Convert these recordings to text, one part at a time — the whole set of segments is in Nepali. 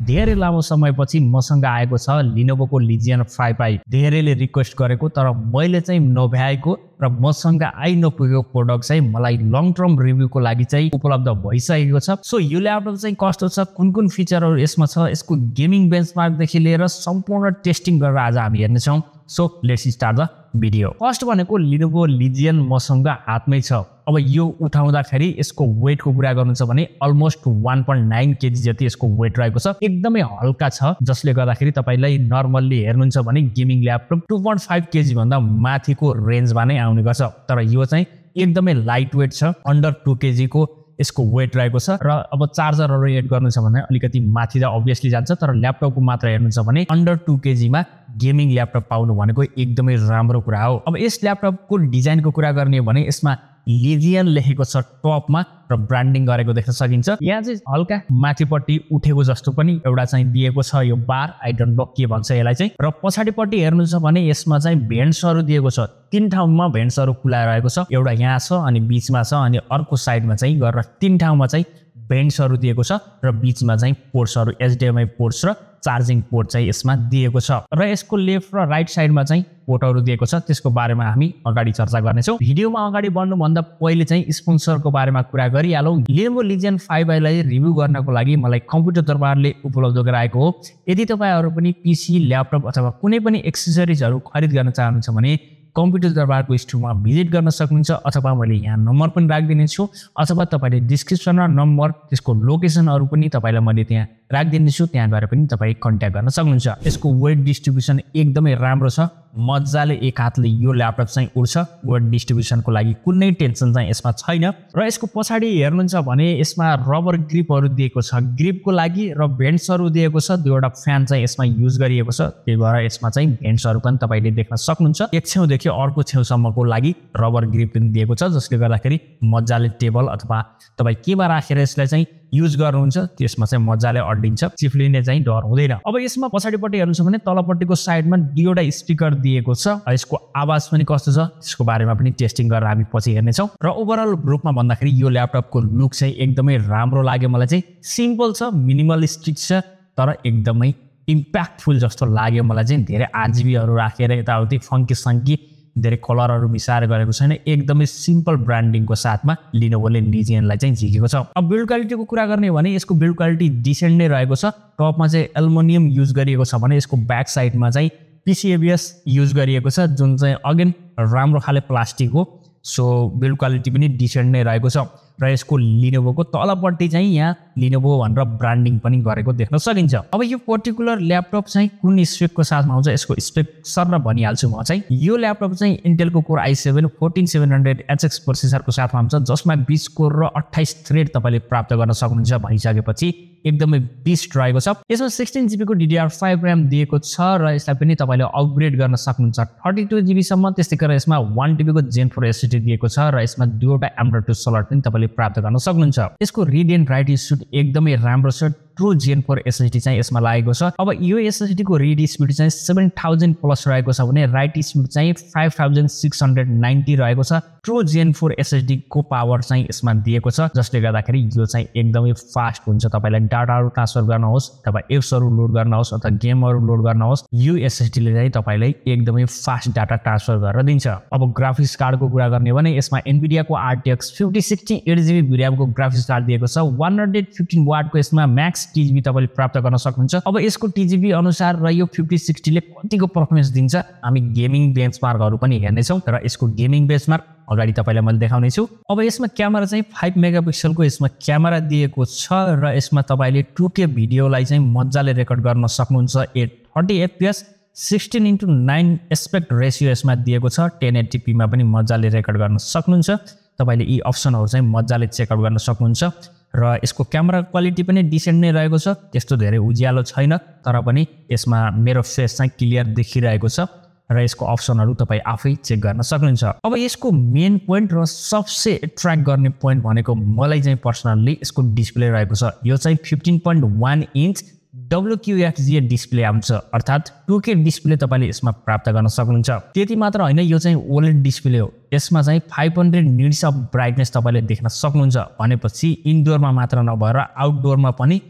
धेरै लामो समयपछि मसँग आएको छ लिनोभोको लिजियन 5i। धेरैले रिक्वेस्ट गरेको तर मैले चाहिँ नभ्याएको र मसँग आइ नपुगेको प्रोडक्ट चाहिँ मलाई लङ टर्म रिभ्यूको लागि चाहिँ उपलब्ध भइसकेको छ। सो यो ल्यापटप चाहिँ कस्तो छ, कुन कुन फिचरहरू यसमा छ, यसको गेमिङ बेन्चमार्कदेखि लिएर सम्पूर्ण टेस्टिङ गरेर आज हामी हेर्नेछौँ। So let's start the video. First भनेको लिनोभो लिजियन मसँग हातमै छ। अब यो उठाउँदाखेरि यसको वेटको कुरा गर्नु छ भने अलमोस्ट 1.9 केजी जति यसको वेट रहेको छ। एकदमै हल्का छ, जसले गर्दाखेरि तपाईलाई नर्मल्ली हेर्नुहुन्छ भने गेमिङ ल्यापटप 2.5 केजी भन्दा माथिको रेन्जमा नै आउने गर्छ। तर यो चाहिँ एकदमै लाइट वेट छ, अन्डर 2 केजी को यसको वेट रहेको छ। र अब चार्जरहरू एड गर्नु छ भने अलिकति माथि त अभियसली जान्छ, तर ल्यापटपको मात्र हेर्नु छ भने अन्डर 2 केजी मा गेमिङ ल्यापटप पाउनु भनेको एकदमै राम्रो कुरा हो। अब यस ल्यापटपको डिजाइनको कुरा गर्ने भने यसमा लिजियन लेखेको छ टपमा र ब्रान्डिङ गरेको देख्न सकिन्छ। यहाँ चाहिँ हल्का माथिपट्टि उठेको जस्तो पनि एउटा चाहिँ दिएको छ यो बार, आई डोन्ट नो के भन्छ यसलाई चाहिँ। र पछाडिपट्टि हेर्नु छ भने यसमा चाहिँ भेन्ट्सहरू दिएको छ, 3 ठाउँमा भेन्ट्सहरू खुला रहेको छ। एउटा यहाँ छ अनि बीचमा छ अनि अर्को साइडमा चाहिँ गरेर 3 ठाउँमा चाहिँ भेन्ट्सहरू दिएको छ र बीचमा चाहिँ पोर्ट्सहरू HDMI पोर्ट्स र चार्जिङ पोर्ट चाहिँ यसमा दिएको छ। र यसको लेफ्ट र राइट साइडमा चाहिँ पोर्टहरू दिएको छ, त्यसको बारेमा हामी अगाडि चर्चा गर्नेछौँ। भिडियोमा अगाडि बढ्नुभन्दा पहिले चाहिँ स्पोन्सरको बारेमा कुरा गरिहालौँ। लिनोभो लिजियन 5i लाई रिभ्यू गर्नको लागि मलाई कम्प्युटर दरबारले उपलब्ध गराएको हो। यदि तपाईहरु पनि पीसी, ल्यापटप अथवा कुनै पनि एक्सेसरिजहरू खरिद गर्न चाहनुहुन्छ भने कम्प्युटर दरबारको स्टोरमा भिजिट गर्न सक्नुहुन्छ, अथवा मैले यहाँ नम्बर पनि राखिदिनेछु, अथवा तपाईले डिस्क्रिप्सनमा नम्बर, त्यसको लोकेसनहरू पनि तपाईलाई मैले त्यहाँ राखिदिनेछु, त्यहाँ गएर पनि तपाई कन्ट्याक्ट गर्न सक्नुहुन्छ। यसको वेट डिस्ट्रिब्युसन एकदमै राम्रो छ, मजाले एक हातले यो ल्यापटप चाहिँ उड्छ। वेट डिस्ट्रिब्युसनको लागि कुनै टेन्सन चाहिँ यसमा छैन। र यसको पछाडि हेर्नुहुन्छ भने यसमा रबर ग्रिपहरू दिएको छ ग्रिपको लागि, र भेन्ट्सहरू दिएको छ। दुईवटा फ्यान चाहिँ यसमा युज गरिएको छ, त्यही भएर यसमा चाहिँ भेन्ट्सहरू पनि तपाईले देख्न सक्नुहुन्छ। एक छेउदेखि अर्को छेउसम्मको लागि रबर ग्रिप पनि दिएको छ, जसले गर्दाखेरि मजाले टेबल अथवा तपाई केमा राखेर यसलाई चाहिँ युज गर्नुहुन्छ त्यसमा चाहिँ मजाले अड्डिन्छ, चिप्लिने चाहिँ डर हुँदैन। अब यसमा पछाडिपट्टि हेर्नुहुन्छ भने तलपट्टिको साइडमा दुईवटा स्पिकर दिएको छ। यसको आवाज पनि कस्तो छ त्यसको बारेमा पनि टेस्टिङ गरेर हामी पछि हेर्नेछौँ। र ओभरअल रूपमा भन्दाखेरि यो ल्यापटपको लुक चाहिँ एकदमै राम्रो लाग्यो मलाई चाहिँ। सिम्पल छ, मिनिमलिस्टिक छ, तर एकदमै इम्प्याक्टफुल जस्तो लाग्यो मलाई चाहिँ। धेरै RGBहरू राखेर यताउति फङ्की सङ्की धेरै कलरहरू मिसाएर गरेको छैन, एकदमै सिम्पल ब्रान्डिङको साथमा लिनोभोले लिजियनलाई चाहिँ झिकेको छ। अब बिल्ड क्वालिटीको कुरा गर्ने भने यसको बिल्ड क्वालिटी डिसेन्ट नै रहेको छ। टपमा चाहिँ एल्युमिनियम युज गरिएको छ भने यसको ब्याक साइडमा चाहिँ PCABS युज गरिएको छ, जुन चाहिँ अगेन राम्रो खाले प्लास्टिक हो। सो बिल्ड क्वालिटी पनि डिसेन्ट नै रहेको छ। र यसको लिनोभोको तलपट्टि चाहिँ यहाँ लिनोभो भनेर ब्रान्डिङ पनि गरेको देख्न सकिन्छ। अब यो पर्टिकुलर ल्यापटप चाहिँ कुन स्पेकको साथमा आउँछ यसको स्पेक सर भनिहाल्छु म चाहिँ। यो ल्यापटप चाहिँ इन्टेलको कोर i7 14700HX प्रोसेसरको साथमा आउँछ, जसमा 20 कोर र 28 थ्रेड तपाईले प्राप्त गर्न सक्नुहुन्छ भनिसकेपछि एकदमै बिस्ट रहेको छ। यसमा 16GB को DDR5 RAM दिएको छ र यसलाई पनि तपाईले अपग्रेड गर्न सक्नुहुन्छ 32GB सम्म। त्यस्तै गरेर यसमा 1TB को Gen 4 SSD दिएको छ र यसमा दुईवटा M.2 स्लट पनि तपाईले प्राप्त गर्न सक्नुहुन्छ। यसको रिड एन्ड राइट स्पिड एकदमै राम्रो छ। ट्रु Gen 4 SSD चाहिँ यसमा लागेको छ। अब यो SSD को रिड स्पिड चाहिँ 7000 प्लस रहेको छ भने राइट स्पिड चाहिँ 5690 रहेको छ। ट्रु Gen 4 SSD को पावर चाहिँ यसमा दिएको छ, जसले गर्दाखेरि यो चाहिँ एकदमै फास्ट हुन्छ। तपाईलाई डाटाहरू ट्रान्सफर गर्न होस्, तपाईँ एप्सहरू लोड गर्न होस् अथवा गेमहरू लोड गर्न होस्, यो SSD ले चाहिँ तपाईलाई एकदमै फास्ट डाटा ट्रान्सफर गरेर दिन्छ। अब ग्राफिक्स कार्डको कुरा गर्ने भने यसमा NVIDIA को RTX 5060 8GB VRAM को ग्राफिक्स कार्ड दिएको छ। 115 वाट को यसमा म्याक्स TGB तपाईले प्राप्त गर्न सक्नुहुन्छ। अब यसको TGB अनुसार र यो 5060 ले कतिको परफर्मेन्स दिन्छ हामी गेमिङ बेन्चमार्कहरू पनि हेर्नेछौँ। र यसको गेमिङ बेन्चमार्क अगाडि तपाईलाई मैले देखाउने छु। अब यसमा क्यामेरा चाहिँ 5 मेगापिक्सलको यसमा क्यामेरा दिएको छ र यसमा तपाईले 2K भिडियोलाई चाहिँ मजाले रेकर्ड गर्न सक्नुहुन्छ। 30 FPS 16:9 एस्पेक्ट रेशियो यसमा दिएको छ। 1080p मा पनि मजाले रेकर्ड गर्न सक्नुहुन्छ। तपाईले यी अप्सनहरू चाहिँ मजाले चेकआउट गर्न सक्नुहुन्छ। र यसको क्यामेरा क्वालिटी पनि डिसेन्ट नै रहेको छ, त्यस्तो धेरै उज्यालो छैन, तर पनि यसमा मेरो फेस चाहिँ क्लियर देखिरहेको छ। र यसको अप्सनहरू तपाई आफै चेक गर्न सक्नुहुन्छ। अब यसको मेन पोइन्ट र सबसे एट्र्याक्ट गर्ने पोइन्ट भनेको मलाई चाहिँ पर्सनली यसको डिस्प्ले रहेको छ। यो चाहिँ 15.1 इन्च WQHD डिस्प्ले आउँछ, अर्थात् 2K डिस्प्ले तपाईले यसमा प्राप्त गर्न सक्नुहुन्छ। त्यति मात्र हैन, यो चाहिँ OLED डिस्प्ले हो। यसमा चाहिँ 500 निट्स अफ ब्राइटनेस तपाईले देख्न सक्नुहुन्छ। भनेपछि इन्डोरमा मात्र नभएर आउटडोरमा पनि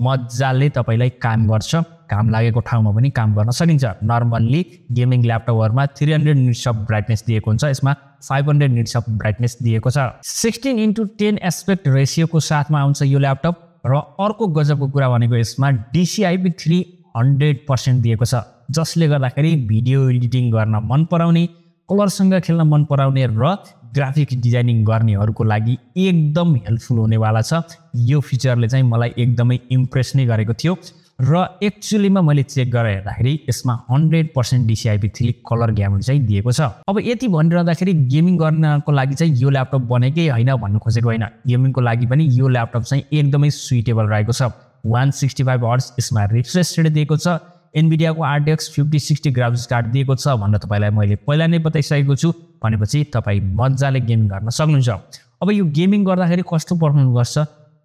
मजाले तपाईलाई काम गर्छ, काम लागेको ठाउँमा पनि काम गर्न सकिन्छ। नर्मल्ली गेमिङ ल्यापटपहरुमा 300 निट्स अफ ब्राइटनेस दिएको हुन्छ, यसमा 500 निट्स अफ ब्राइटनेस दिएको छ। 16:10 एस्पेक्ट रेशियोको साथमा आउँछ यो ल्यापटप र अर्को गजबको कुरा भनेको यसमा DCI-P3 100% दिएको छ, जसले गर्दाखेरि भिडियो एडिटिङ गर्न मन पराउने, कलरसँग खेल्न मन पराउने र ग्राफिक डिजाइनिङ गर्नेहरुको लागि एकदम हेल्पफुल हुनेवाला छ। यो फिचरले चाहिँ मलाई एकदमै इम्प्रेस नै गरेको थियो र एक्चुअलीमा मैले चेक गरेर हेर्दाखेरि यसमा 100% DCI-P3 कलर ग्यामर चाहिँ दिएको छ। अब यति भनिरहँदाखेरि गेमिङ गर्नको लागि चाहिँ यो ल्यापटप बनेकै हैन भन्नु खोजेको हैन, गेमिङको लागि पनि यो ल्यापटप चाहिँ एकदमै सुइटेबल रहेको छ। 165 हर्ट्ज यसमा रिफ्रेश रेट दिएको छ, NVIDIA को RTX 5060 ग्राफिक्स कार्ड दिएको छ भनेर तपाईलाई मैले पहिला नै बताइसकेको छु। भनेपछि तपाई मजाले गेमिङ गर्न सक्नुहुन्छ। अब यो गेमिङ गर्दाखेरि कस्तो पर्फर्म गर्छ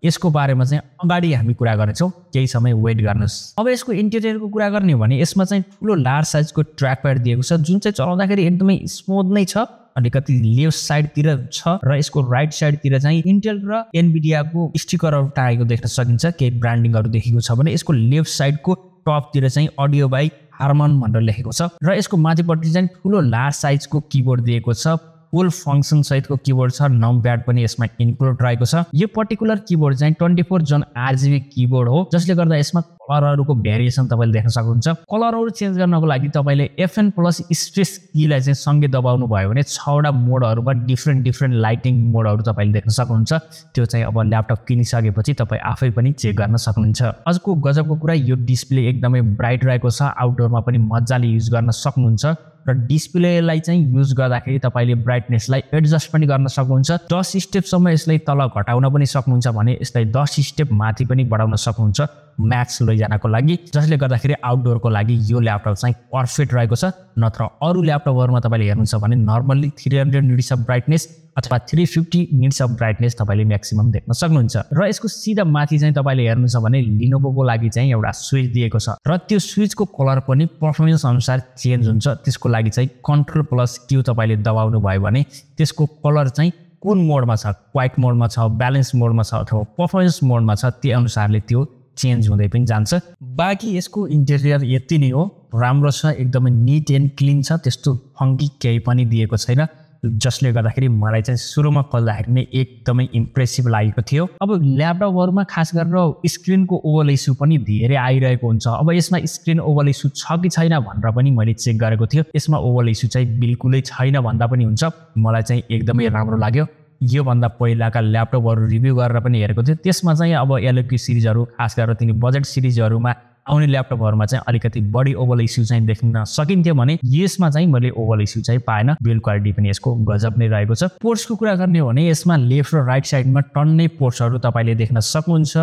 यसको बारेमा चाहिँ अगाडि हामी कुरा गर्नेछौँ, केही समय वेट गर्नुस्। अब यसको इन्टेरियरको कुरा गर्ने हो भने यसमा चाहिँ ठुलो लार्ज साइजको ट्र्याक प्याड दिएको छ, जुन चाहिँ चलाउँदाखेरि एकदमै स्मुथ नै छ। अलिकति लेफ्ट साइडतिर छ र यसको राइट साइडतिर चाहिँ इन्टेल र NVIDIA को स्टिकरहरू टाँगेको देख्न सकिन्छ, केही ब्रान्डिङहरू देखेको छ भने यसको लेफ्ट साइडको टपतिर चाहिँ अडियो बाइ हार्मन भनेर लेखेको छ र यसको माथिपट्टि चाहिँ ठुलो लार्ज साइजको किबोर्ड दिएको छ, फुल फंक्सन सहितको किबोर्ड छ, नम्प्याड पनि यसमा इन्क्लुड रहेको छ। यो पर्टिकुलर किबोर्ड चाहिँ 24 जन RGB किबोर्ड हो, जसले गर्दा यसमा कलरहरुको भेरिएसन तपाईले देख्न सक्नुहुन्छ। कलरहरु चेन्ज गर्नको लागि तपाईले FN+ स्पेस कीलाई चाहिँ सँगै दबाउनु भयो भने 6 वटा मोडहरुमा डिफरेन्ट लाइटिङ मोडहरु तपाईले देख्न सक्नुहुन्छ। त्यो चाहिँ अब ल्यापटप किनिसकेपछि तपाई आफै पनि चेक गर्न सक्नुहुन्छ। अझको गजबको कुरा यो डिस्प्ले एकदमै ब्राइट रहेको छ, आउटडोरमा पनि मजाले युज गर्न सक्नुहुन्छ र डिस्प्लेलाई चाहिँ युज गर्दाखेरि तपाईले ब्राइटनेसलाई एडजस्ट पनि गर्न सक्नुहुन्छ। 10 स्टेपसम्म यसलाई तल घटाउन पनि सक्नुहुन्छ भने यसलाई 10 स्टेप माथि पनि बढाउन सक्नुहुन्छ म्याक्स लैजानको लागि, जसले गर्दाखेरि आउटडोरको लागि यो ल्यापटप चाहिँ पर्फेक्ट रहेको छ। नत्र अरु ल्यापटपहरुमा तपाईले हेर्नुहुन्छ भने नर्मल्ली 300 निट्स अफ ब्राइटनेस अथवा 350 निट्स अफ ब्राइटनेस तपाईले म्याक्सिमम देख्न सक्नुहुन्छ। र यसको सिधा माथि चाहिँ तपाईले हेर्नुहुन्छ भने लिनोभोको लागि चाहिँ एउटा स्विच दिएको छ र त्यो स्विचको कलर पनि परफर्मेन्स अनुसार चेन्ज हुन्छ। त्यसको लागि चाहिँ Ctrl+Q तपाईले दबाउनु भयो भने त्यसको कलर चाहिँ कुन मोडमा छ, क्वाइट मोडमा छ, ब्यालेन्स मोडमा छ अथवा परफर्मेन्स मोडमा छ, त्यो अनुसारले त्यो चेन्ज हुँदै पनि जान्छ। बाकी यसको इन्टेरियर यति नै हो, राम्रो छ, एकदमै नीट एन्ड क्लीन छ, त्यस्तो फङ्की केही पनि दिएको छैन, जसले गर्दाखेरि मलाई चाहिँ सुरुमा खोल्दाखेरि नै एकदमै इम्प्रेसिभ लागेको थियो। अब ल्यापटपहरुमा खास गरेर स्क्रिनको ओभल इस्यु पनि धेरै आइरहेको हुन्छ। अब यसमा स्क्रिन ओभल इस्यु छ कि छैन भनेर पनि मैले चेक गरेको थियो, यसमा ओभल इस्यु चाहिँ बिल्कुलै छैन भन्दा पनि हुन्छ। मलाई चाहिँ एकदमै राम्रो लाग्यो। यो भन्दा पहिलाका ल्यापटपहरु रिभ्यू गरेर पनि हेरेको थियो, त्यसमा चाहिँ अब LQ सिरिजहरु खास गरेर तिनी बजेट सिरिजहरुमा आउने ल्यापटपहरुमा चाहिँ अलिकति बढी ओभल इस्यु चाहिँ देख्न सकिन्थ्यो भने यसमा चाहिँ मैले ओभल इस्यु चाहिँ पाएन। बिल्ड क्वालिटी पनि यसको गजब नै रहेको छ। पोर्ट्सको कुरा गर्ने हो भने यसमा लेफ्ट र राइट साइडमा टन्नै पोर्ट्सहरु तपाईले देख्न सक्नुहुन्छ।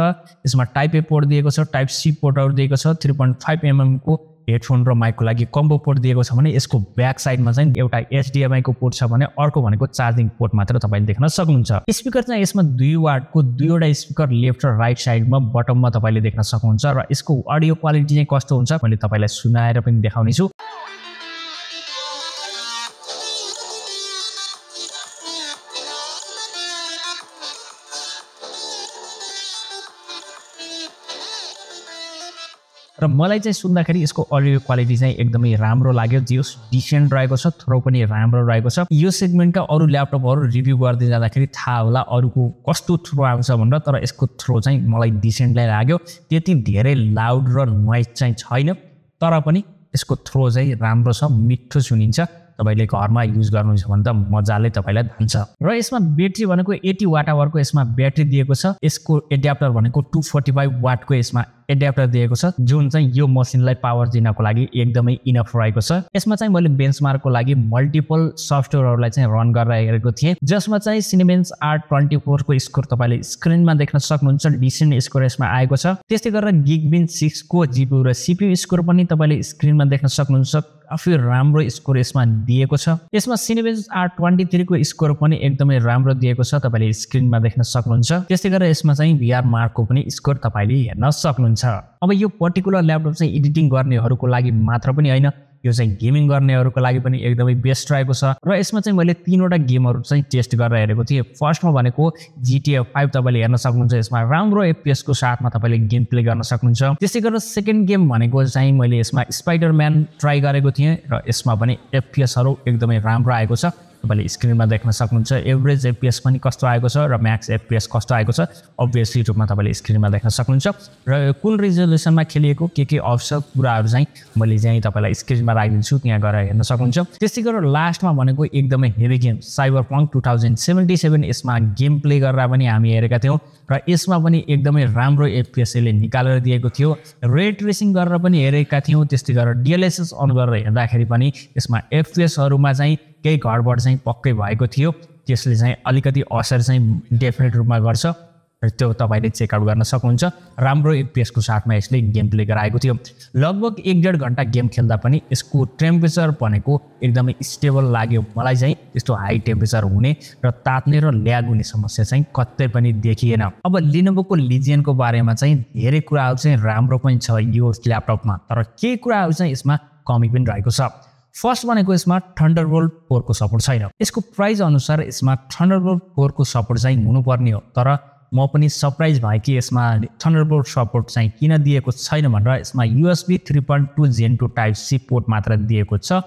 यसमा टाइप A पोर्ट दिएको छ, टाइप C पोर्टहरु दिएको छ, 3.5 mm को हेडफोन र माइकको लागि कम्बो पोर्ट दिएको छ भने यसको ब्याक साइडमा चाहिँ एउटा HDMI को पोर्ट छ भने अर्को भनेको चार्जिङ पोर्ट मात्र तपाईले देख्न सक्नुहुन्छ। स्पिकर चाहिँ यसमा 2 वाटको 2 वटा स्पिकर लेफ्ट र राइट साइडमा बटममा तपाईले देख्न सक्नुहुन्छ र यसको अडियो क्वालिटी चाहिँ कस्तो हुन्छ मैले तपाईलाई सुनाएर पनि देखाउने छु। र मलाई चाहिँ सुन्दाखेरि यसको अडियो क्वालिटी चाहिँ एकदमै राम्रो लाग्यो, जो डिसेन्ट रहेको छ, थ्रो पनि राम्रो रहेको छ। यो सेगमेन्टका अरु ल्यापटपहरु रिभ्यू गर्दै जाँदाखेरि थाहा होला अरुको कस्तो थ्रो आउँछ भनेर, तर यसको थ्रो चाहिँ मलाई डिसेन्ट नै लाग्यो। त्यति धेरै लाउड र नोइज चाहिँ छैन, तर पनि यसको थ्रो चाहिँ राम्रो छ, मिठो सुनिन्छ। तपाईले घरमा युज गर्नुहुन्छ भने त मजाले तपाईलाई धान्छ। र यसमा ब्याट्री भनेको 80 वाट आवरको यसमा ब्याट्री दिएको छ। यसको एडाप्टर भनेको 245 वाटको यसमा एडाप्टर दिएको छ, जुन चाहिँ यो मसिनलाई पावर दिनको लागि एकदमै इनफ रहेको छ। यसमा चाहिँ मैले बेन्चमार्कको लागि मल्टिपल सफ्टवेयरहरुलाई चाहिँ रन गरेर हेरेको थिएँ, जसमा चाहिँ सिनेबेन्स R24 को स्कोर तपाईले स्क्रिनमा देख्न सक्नुहुन्छ। डिसेन्ट स्कोर यसमा आएको छ। त्यस्तै गरेर Geekbench 6 को GPU र CPU स्कोर पनि तपाईले स्क्रिनमा देख्न सक्नुहुन्छ। काफी राम्रो स्कोर यसमा दिएको छ। यसमा सिनेबेन्स R23 को स्कोर पनि एकदमै राम्रो दिएको छ, तपाईले स्क्रिनमा देख्न सक्नुहुन्छ। त्यस्तै गरेर यसमा चाहिँ VR Mark को पनि स्कोर तपाईले हेर्न सक्नुहुन्छ। अब यो पर्टिकुलर ल्यापटप चाहिँ एडिटिङ गर्नेहरुको लागि मात्र पनि हैन, यो चाहिँ गेमिङ गर्नेहरूको लागि पनि एकदमै बेस्ट रहेको छ र यसमा चाहिँ मैले 3वटा गेमहरू चाहिँ टेस्ट गरेर हेरेको थिएँ। फर्स्टमा भनेको GTA 5 तपाईँले हेर्न सक्नुहुन्छ, यसमा राम्रो FPS को साथमा तपाईँले गेम प्ले गर्न सक्नुहुन्छ। त्यसै गरेर सेकेन्ड गेम भनेको चाहिँ मैले यसमा स्पाइडरम्यान ट्राई गरेको थिएँ र यसमा पनि FPS हरू एकदमै राम्रो आएको छ। तपाईले स्क्रिनमा देख्न सक्नुहुन्छ एभरेज FPS पनि कस्तो आएको छ र म्याक्स FPS कस्तो आएको छ अब्भियसली रूपमा तपाईले स्क्रिनमा देख्न सक्नुहुन्छ र कुन रिजोल्युसनमा खेलिएको के आवश्यक कुराहरू चाहिँ मैले चाहिँ तपाईलाई स्क्रिनमा राखिदिन्छु, त्यहाँ गएर हेर्न सक्नुहुन्छ। त्यसै गरेर लास्टमा भनेको एकदमै हेभी गेम साइबरपंक 2077 यसमा गेम प्ले गरेर पनि हामी हेरेका थियौँ र यसमा पनि एकदमै राम्रो FPS ले निकालेर दिएको थियो। रे ट्रेसिङ गरेर पनि हेरेका थियौँ, त्यस्तै गरेर DLSS अन गरेर हेर्दाखेरि पनि यसमा FPS हरूमा चाहिँ केही गडबड चाहिँ पक्कै भएको थियो, त्यसले चाहिँ अलिकति असर चाहिँ डेफिनेट रूपमा गर्छ र त्यो तपाईले चेकआउट गर्न सक्नुहुन्छ। राम्रो FPS को साथमा यसले गेम प्ले गराएको थियो। लगभग 1.5 घण्टा गेम खेल्दा पनि यसको टेम्परेचर भनेको एकदमै स्टेबल लाग्यो मलाई चाहिँ। त्यस्तो हाई टेम्परेचर हुने र तात्ने र ल्याग हुने समस्या चाहिँ कतै पनि देखिएन। अब लिनोभोको लिजियन को बारेमा चाहिँ धेरै कुराहरू चाहिँ राम्रो पनि छ यो ल्यापटपमा, तर केही कुराहरू चाहिँ यसमा कमी पनि रहेको छ। फर्स्ट भनेको यसमा थन्डरबोल्ट 4 को सपोर्ट छैन। यसको प्राइस अनुसार यसमा थन्डरबोल्ट 4 को सपोर्ट चाहिँ हुनुपर्ने हो, तर म पनि सरप्राइज भएँ कि यसमा थन्डरबोल्ट सपोर्ट चाहिँ किन दिएको छैन भनेर। यसमा USB 3.2 Gen 2 type C port मात्र दिएको छ,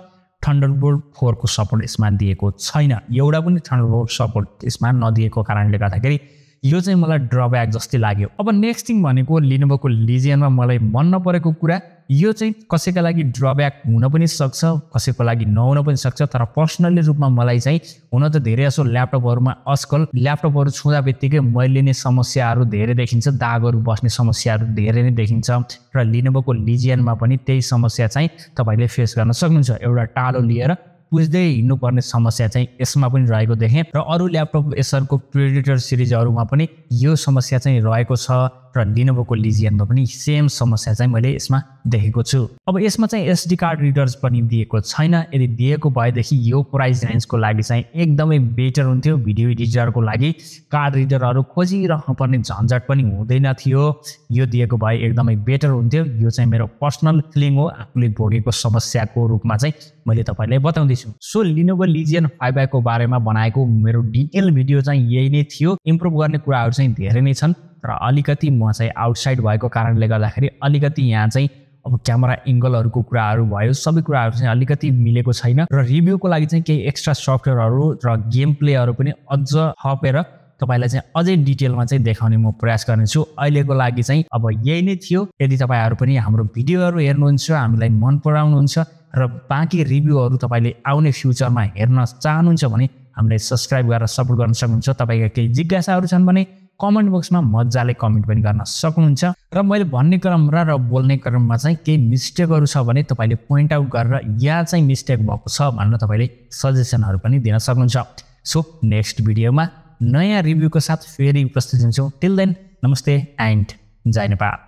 थन्डरबोल्ट 4 को सपोर्ट यसमा दिएको छैन। एउटा पनि थन्डरबोल्ट सपोर्ट यसमा नदिएको कारणले गर्दाखेरि यो चाहिँ मलाई ड्रब्याक जस्तै लाग्यो। अब नेक्स्ट थिङ भनेको लिनोभोको लिजियनमा मलाई मन नपरेको कुरा, यो चाहिँ कसैका लागि ड्रब्याक हुन पनि सक्छ, कसैको लागि नहुन पनि सक्छ, तर पर्सनली रूपमा मलाई चाहिँ हुन त धेरै जसो ल्यापटपहरूमा आजकल ल्यापटपहरू छुँदा बित्तिकै मैलिने समस्याहरू धेरै देखिन्छ, दागहरू बस्ने समस्याहरू धेरै नै देखिन्छ र लिनोभोको लिजियनमा पनि त्यही समस्या चाहिँ तपाईले फेस गर्न सक्नुहुन्छ। एउटा टालो लिएर पुज्दै हिँड्नुपर्ने समस्या चाहिँ यसमा पनि रहेको देखेँ र अरू ल्यापटप एसरको प्रेडिटर सिरिजहरूमा पनि यो समस्या चाहिँ रहेको छ र लिनोभोको लिजियनमा पनि सेम समस्या चाहिँ मैले यसमा देखेको छु। अब यसमा चाहिँ SD कार्ड रिडर्स पनि दिएको छैन। यदि दिएको भएदेखि यो प्राइस रेन्जको लागि चाहिँ एकदमै बेटर हुन्थ्यो। भिडियो एडिटरको लागि कार्ड रिडरहरू खोजिराख्नु पर्ने झन्झट पनि हुँदैन थियो। यो दिएको भए एकदमै बेटर हुन्थ्यो। यो चाहिँ मेरो पर्सनल फिलिङ हो, आफूले भोगेको समस्याको रूपमा चाहिँ मैले तपाईलाई बताउँदैछु। सो लिनोभो लिजियन 5i को बारेमा बनाएको मेरो डिटेल भिडियो चाहिँ यही नै थियो। इम्प्रुभ गर्ने कुराहरू चाहिँ धेरै नै छन् र अलिकति म चाहिँ आउटसाइड भएको कारणले गर्दाखेरि अलिकति यहाँ चाहिँ अब क्यामेरा एंगलहरूको कुराहरू भयो, सबै कुराहरू चाहिँ अलिकति मिलेको छैन र रिभ्यूको लागि चाहिँ केही एक्स्ट्रा सफ्टवेयरहरू र गेम प्लेहरू पनि अझ थपेर तपाईलाई चाहिँ अझै डिटेलमा चाहिँ देखाउने म प्रयास गर्नेछु। अहिलेको लागि चाहिँ अब यही नै थियो। यदि तपाईहरु पनि हाम्रो भिडियोहरू हेर्नुहुन्छ, हामीलाई मन पराउनुहुन्छ र बाँकी रिभ्यूहरू तपाईले आउने फ्युचरमा हेर्न चाहनुहुन्छ भने हामीलाई सब्स्क्राइब गरेर सपोर्ट गर्न सक्नुहुन्छ। तपाईका केही जिज्ञासाहरू छन् भने कमेन्ट बक्समा मजाले कमेन्ट पनि गर्न सक्नुहुन्छ र मैले भन्ने क्रममा र बोल्ने क्रममा चाहिँ केही मिस्टेकहरू छ भने तपाईले पोइन्ट आउट गरेर यहाँ चाहिँ मिस्टेक भएको छ भनेर तपाईले सजेसनहरू पनि दिन सक्नुहुन्छ। सो नेक्स्ट भिडियोमा नयाँ रिभ्यूको साथ फेरि उपस्थित हुन्छौँ। टिल देन नमस्ते एन्ड जय नेपाल।